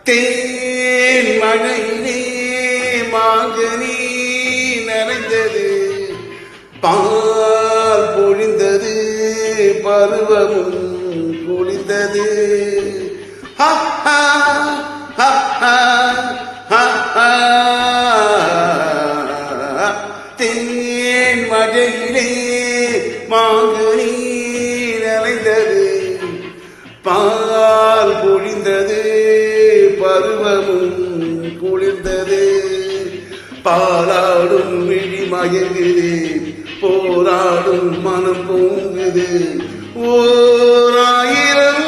தேன் மழையிலே மாங்கனி நனைந்தது, பால் பொழிந்தது, பருவமும் குளித்தது. தேன் மழையிலே மாங்கனி நனைந்தது, பால் பொழிந்தது, பருவமும் குளிர்ந்தது. பாலாடும் விழி மயங்குது, போராடும் மனம் பொங்குது, ஓராயிரம்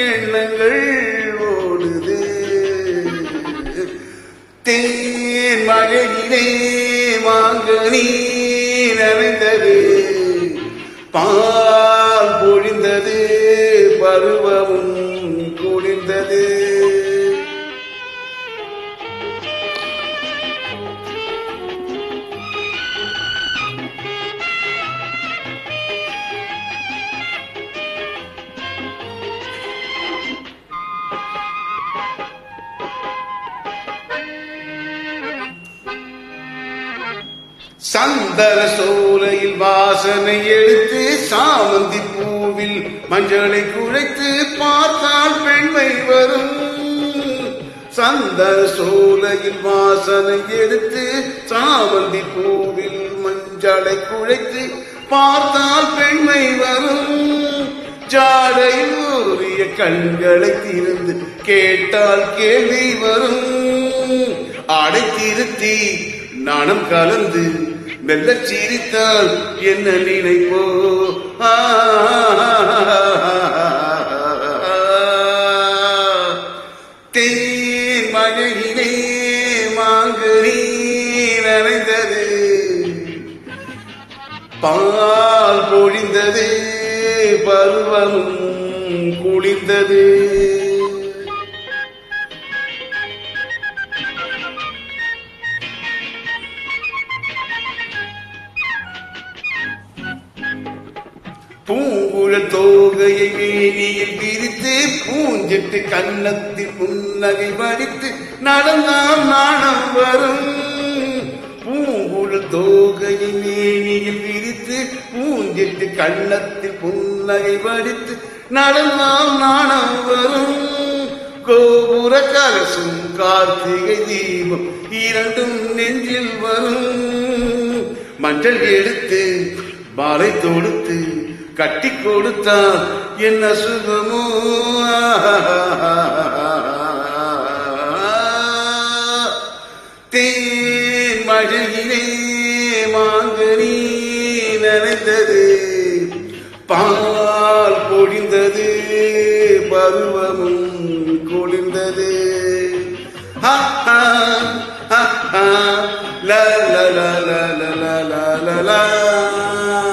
எண்ணங்கள் ஓடுது. தேன் மழையிலே மாங்கனி நனைந்தது, பால் பொழிந்தது, பருவமும் குளிர்ந்தது. சந்தன சோலையில் வாசனை எடுத்து, சாமந்தி பூவில் மஞ்சளை குழைத்து பார்த்தால் பெண்மை வரும். சந்தன சோலையில் வாசனை எடுத்து, சாமந்தி பூவில் மஞ்சளை குழைத்து பார்த்தால் பெண்மை வரும். ஜாடையில் ஊறிய கண்களை திறந்து கேட்டால் கேள்வி வரும். ஆடை திருத்தி நாணம் கலந்து மெல்ல சிரித்தால் என்ன நினைப்போ? தேன் மழையிலே மாங்கனி நனைந்தது, பால் பொழிந்தது, பருவமும் குளிர்ந்தது. பூங்குழல் தோகையை வேணியில் விரித்து, பூஞ்செட்டு கன்னத்தில் புன்னகை வடித்து நடந்தால் நாணம் வரும். பூங்குழல் தோகையை வேணியில் விரித்து, பூஞ்செட்டு கன்னத்தில் புன்னகை வடித்து நடந்தால் நாணம் வரும். கோபுர கலசும் கார்த்திகை தீபம் இரண்டும் நெஞ்சில் வரும். மஞ்சள் எடுத்து மாலை தொடுத்து கட்டி கொடுத்தால் என்ன சுகமோ? தேன் மழையிலே மாங்கனி நனைந்தது, பால் பொழிந்தது, பருவமும் குளிர்ந்தது. la la la la la la la la la